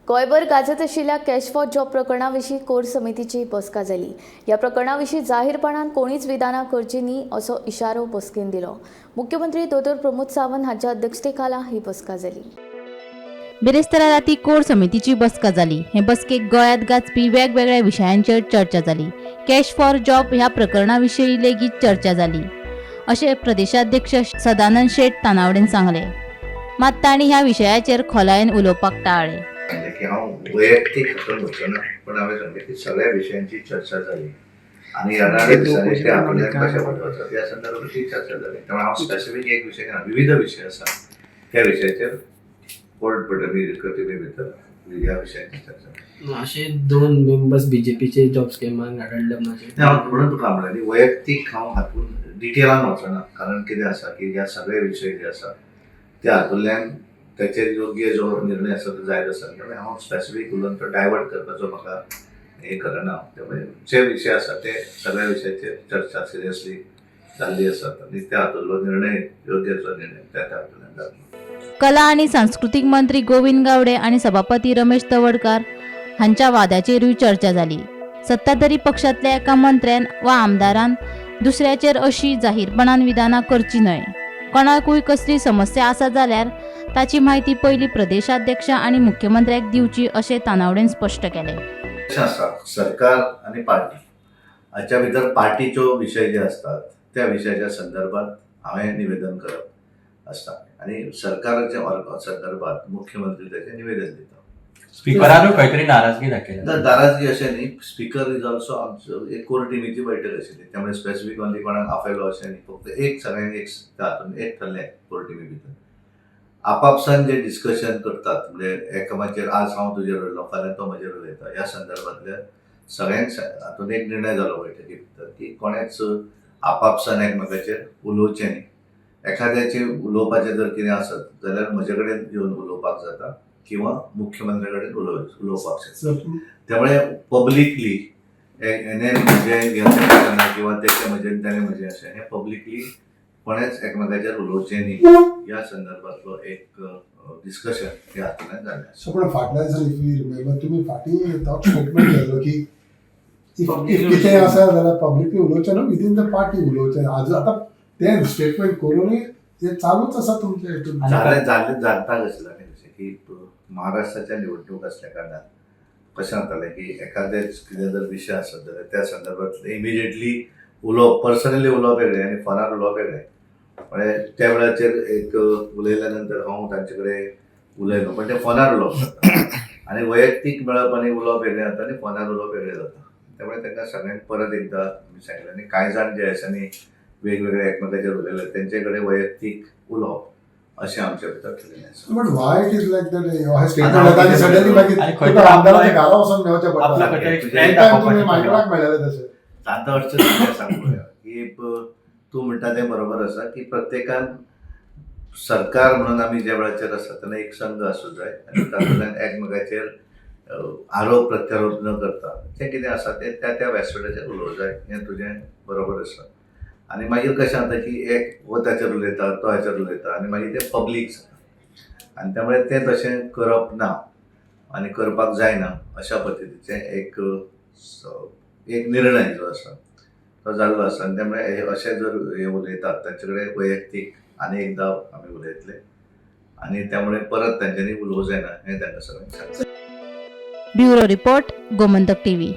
गोंयभर गाजत आशिल्ल्या कॅश फॉर जॉब प्रकरणाविशीं कोर समितीची बसका जाली। ह्या प्रकरणाविशीं जाहीरपणान कोणीच विधानां करची न्ही असो इशारो बसकेन दिलो। मुख्यमंत्री दोतोर प्रमोद सावंत हांच्या अध्यक्षतेखाला ही बसका जाली। बिरेस्तारा राती कोर समितीची बसका जाली। हे बसकेक गोंयांत गाजपी वेगवेगळ्या विशयांचेर चर्चा जाली। कॅश फॉर जॉब ह्या प्रकरणाविशीं लेगीत चर्चा जाली अशें प्रदेशाध्यक्ष सदानंद शेट तानावडेन सांगले। मात तांणी ह्या विशयाचेर खोलायेन उलोवपाक टाळ्ळे। की हांव वैयक्तीक हातूंत वचचो ना, पण हांवें सांगलें की सगळ्या विशयांची चर्चा जाली आनी येणाऱ्या दिसांनी ते आपल्यान कशें वचप ह्या संदर्भाची चर्चा जाली। त्यामुळे हांव स्पेसिफीक एक विशय घेना, विविध विशय आसा त्या विशयाचेर कोर्ट प्रतिनिधी भितर ह्या विशयाची चर्चा। अशे 2 मेंबर्स बीजेपीचे जॉब स्कॅमान आढळले माझे। हांव म्हणून तुका म्हणलें की वैयक्तीक हांव हातूंत डिटेलान वचना, कारण कितें आसा की ह्या सगळे विशय जे आसा त्या हातूंतल्यान त्याचेर योग्य जो निर्णय आसा तो जायत आसा। त्यामुळे हांव स्पेसिफीक उलोवन तो डायवर्ट करपाचो म्हाका हे करना। त्यामुळे जे विशय आसा ते सगळ्या विशयाचेर चर्चा सिरियसली जाल्ली आसा आनी त्या हातूंतलो निर्णय योग्य जो निर्णय त्या हातूंतल्यान जातलो। कला आनी सांस्कृतीक मंत्री गोविंद गावडे आनी सभापती रमेश तवडकार हांच्या वादाचेरूय चर्चा जाली। सत्ताधारी पक्षांतल्या एका मंत्र्यान वा आमदारान दुसऱ्याचेर अशी जाहीरपणान विधानां करची न्हय। कोणाकूय कसली समस्या आसा जाल्यार ताची म्हायती पयली प्रदेशाध्यक्ष आनी मुख्यमंत्र्याक दिवची अशें तानावडेन स्पश्ट केलें। सरकार आनी पार्टी हाच्या भितर पार्टीच्यो विशय जे असतात त्या विशयाच्या संदर्भात हांवें निवेदन करप आसता आनी सरकाराच्या संदर्भात मुख्यमंत्री त्याचें निवेदन दिता। स्पीकरान खंय नाराजगी दाखयली। नाराजगी अशें न्ही, स्पीकर इज ऑल्सो आमचो एक कोर टिमीची बैठक आशिल्ली, त्यामुळे स्पेसिफीक ओन्ली कोणाक आफयलो अशें न्ही, फक्त एक सगळ्यांनी एक हातून एक थरलें कोर टिमी भितर आपापसान जे डिस्कशन करतात, म्हणजे एकामेकाचेर आज हांव तुजेर उलयलो फाल्यां तो म्हजेर उलयता ह्या संदर्भांतल्या सगळ्यांक हातून एक निर्णय जालो बैठकी भितर की कोणेच आपापसान एकमेकाचेर उलोवचें न्ही। एखाद्याचें उलोवपाचें जर कितें आसत जाल्यार म्हजे कडेन येवन उलोवपाक जाता किंवा मुख्यमंत्र्या कडेन उलोवपाक शकता। त्यामुळे पब्लिकली म्हजें किंवा तेचे म्हजें ताणें म्हजें अशें हें पब्लिकली कोणेच एकमेकाचेर उलोवचें न्ही ह्या संदर्भातलो एक डिस्कशन ह्या हातूंतल्यान जालें। सो पण फाटल्या दिसांनी इफ यू रिमेंबर तुमी फाटीं तोच स्टेटमेंट केल्लो की इफ कितेंय आसा जाल्यार पब्लिकली उलोवचें न्हू, विदीन द पार्टी उलोवचें। आतां तें स्टेटमेंट करूनय तें चालूच आसा तुमचें हितून। जाता आसलें की महाराष्ट्राच्या निवडणूक असल्या कारणान कशें जातालें की एखादेच कितें जर विशय आसत जाल्यार त्या संदर्भात इमिजिएटली उलोवप, पर्सनली उलोवप वेगळें आनी फोनार उलोवप वेगळें। म्हणजे त्या वेळाचेर एक उलयल्या नंतर हांव तांचे कडेन उलयलो, पण ते फोनार उलोवप जाता आनी वैयक्तीक मेळप आनी उलोवप वेगळें जाता आनी फोनार उलोवप वेगळें जाता। त्यामुळे तांकां सगळ्यांक परत एकदां सांगलें आनी कांय जाण जे दिसांनी वेगवेगळे एकमेकाचेर उलयले तेंचे कडेन वैयक्तीक उलोवप अशें आमच्या भितर ठरलेलें आसा। But why it is like that हे स्टेटमेंट येता आनी सडनली मागीर आमदाराच्या घरा वचून मेळचें पडटा। तुमी मायक्राक मेळ्ळेले तशें जाता अर्थात सांगूया की तूं म्हणटा तें बरोबर आसा की प्रत्येकान सरकार म्हणून आमी ज्या वेळाचेर आसा तेन्ना एक संघ आसूं जाय आनी तातूंतल्यान एकमेकाचेर आरोप प्रत्यारोप न करता जें कितें आसा तें त्या व्यासपीठाचेर उलोवंक जाय, हें तुजें बरोबर आसा। आनी मागीर कशें जाता की एक हो ताचेर उलयता तो हाचेर उलयता आनी मागीर तें पब्लीक जाता आनी त्यामुळे तें तशें करप ना आनी करपाक जायना अशा पद्दतीचें एक निर्णय जो आसा तो जाल्लो आसा। आनी त्यामुळे अशें जर हे उलयतात तांचे कडेन वैयक्तीक आनी एकदां आमी उलयतले आनी त्यामुळे परत तांच्यांनी उलोवंक जायना हें तांकां सगळ्यांक सांगता। Bureau report, Gomantak TV.